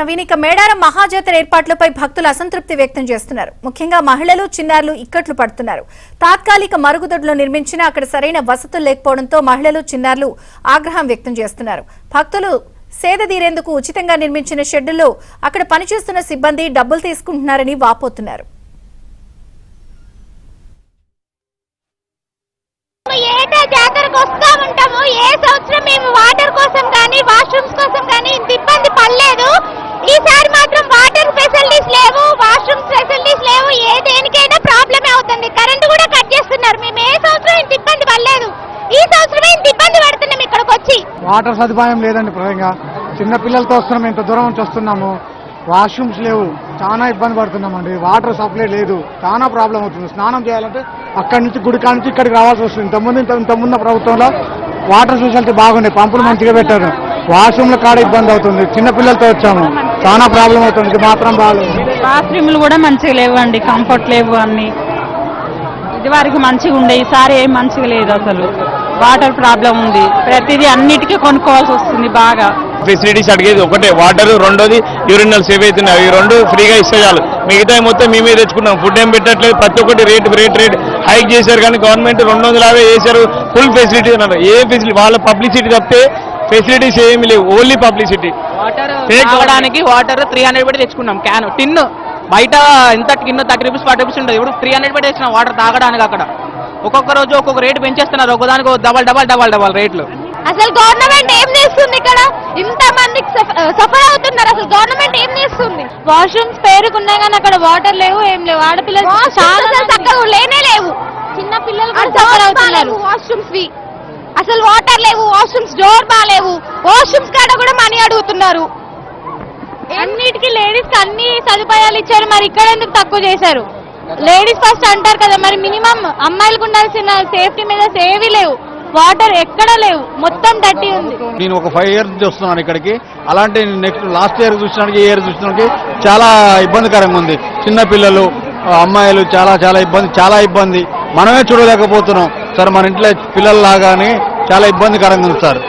నవీనిక మేడారం మహాజాతర ఏర్పాట్లపై భక్తులు అసంతృప్తి వ్యక్తం చేస్తున్నారు. ముఖ్యంగా మహిళలు, చిన్నారులు ఇక్కట్లు పడుతున్నారు. తాత్కాలిక మరుగుదొడ్లు నిర్మించినా అక్కడ సరైన వసతులు లేకపోవడంతో మహిళలు, చిన్నారులు ఆగ్రహం వ్యక్తం చేస్తున్నారు. భక్తులు సేద తీరేందుకు ఉచితంగా నిర్మించిన షెడ్డుల్లో అక్కడ పనిచేస్తున్న సిబ్బంది డబ్బులు తీసుకుంటున్నారని వాపోతున్నారు. ఈసారి మాత్రం వాటర్ ఫెసిలిటీస్ లేవు, వాష్రూమ్స్ ఫెసిలిటీస్ లేవు, ఏ దేనికైనా ప్రాబ్లమ్ అవుతుంది. కరెంట్ కూడా కట్ చేస్తున్నారు. మేము ఏ సంవత్సరం ఇంత ఇబ్బంది పడలేదు, ఈ సంవత్సరమే ఇంత ఇబ్బంది పడుతున్నాం ఇక్కడికి వచ్చి. వాటర్ సదుపాయం లేదండి. ప్రధానంగా చిన్న పిల్లలతో వస్తున్నాం, ఇంత దూరం నుంచి వస్తున్నాము. వాష్రూమ్స్ లేవు, చాలా ఇబ్బంది పడుతున్నామండి. వాటర్ సప్లై లేదు, చాలా ప్రాబ్లం అవుతుంది. స్నానం చేయాలంటే అక్కడి నుంచి గుడికా నుంచి ఇక్కడికి రావాల్సి వస్తుంది. ఇంతకుముందు ప్రభుత్వంలో వాటర్ ఫెసిలిటీ బాగుండే, పంపులు మంచిగా పెట్టారు. వాష్రూమ్ల కాడ ఇబ్బంది అవుతుంది. చిన్న పిల్లలతో వచ్చాము, చాలా ప్రాబ్లం అవుతుంది. ఇది మాత్రం బాగాలేదు. బాత్రూమ్లు కూడా మంచిగా లేవండి, కంఫర్ట్ లేవు. అన్ని ఇది వరకు మంచిగా ఉండే, ఈసారి ఏం మంచిగా లేదు. అసలు వాటర్ ప్రాబ్లం ఉంది. ప్రతిదీ అన్నిటికీ కొనుక్కోవాల్సి వస్తుంది. బాగా ఫెసిలిటీస్ అడిగేది ఒకటే, వాటర్. రెండోది యూరినల్స్ ఏవైతున్నాయి అవి రెండు ఫ్రీగా ఇస్తే చాలు. మిగతా మొత్తం మేమే తెచ్చుకున్నాం. ఫుడ్ ఏం పెట్టట్లేదు. ప్రతి ఒక్కటి రేట్ హైక్ చేశారు. కానీ గవర్నమెంట్ 250 చేశారు. ఫుల్ ఫెసిలిటీ అన్నారు. ఏ ఫెసిలిటీ వాళ్ళ పబ్లిసిటీ తప్పితే ఫెసిలిటీస్ ఏమి లేవు, ఓన్లీ పబ్లిసిటీ. తాగడానికి వాటర్ 300 పెట్టి తెచ్చుకున్నాం. క్యాన్ టిన్ను బయట ఎంత టిన్ను 30 రూపీస్ 40 రూపీస్ ఉంటుంది. ఇప్పుడు 300 పెట్టి తెచ్చిన వాటర్ తాగడానికి. అక్కడ ఒక్కొక్క రోజు ఒక్కొక్క రేటు పెంచేస్తున్నారు. ఒకదానికి డబల్ రేట్లు. అసలు గవర్నమెంట్ ఏం చేస్తుంది? ఇక్కడ ఇంత మందికి సఫర్ అవుతున్నారు. అసలు గవర్నమెంట్ ఏం చేస్తుంది? వాష్రూమ్స్ పేరుకున్నాయి కానీ అక్కడ వాటర్ లేవు, ఏం లేవు. ఆడపిల్లలు చాలా చక్కగా లేనే లేవు. చిన్న పిల్లలు సఫర్ అవుతున్నారు. వాష్రూమ్స్ అసలు వాటర్ లేవు, వాష్రూమ్స్ డోర్ బాలేవు. వాష్రూమ్స్ కాడ కూడా మనీ అడుగుతున్నారు. అన్నిటికీ లేడీస్ కి అన్ని సదుపాయాలు ఇచ్చారు, మరి ఇక్కడ ఎందుకు తక్కువ చేశారు? లేడీస్ ఫస్ట్ అంటారు కదా, మరి మినిమం అమ్మాయిలకు ఉండాల్సిన సేఫ్టీ మీద ఏవీ లేవు. వాటర్ ఎక్కడ లేవు, మొత్తం డర్టీ ఉంది. నేను ఒక 5 years నుంచి వస్తున్నాను ఇక్కడికి. అలాంటి లాస్ట్ ఇయర్ చూసినానికి ఈ ఇయర్ చూసినానికి చాలా ఇబ్బందికరంగా ఉంది. చిన్న పిల్లలు, అమ్మాయిలు చాలా ఇబ్బంది. మనమే చూడలేకపోతున్నాం సార్. మన ఇంట్లో పిల్లల్లాగానే చాలా ఇబ్బందికరంగా ఉంది సార్.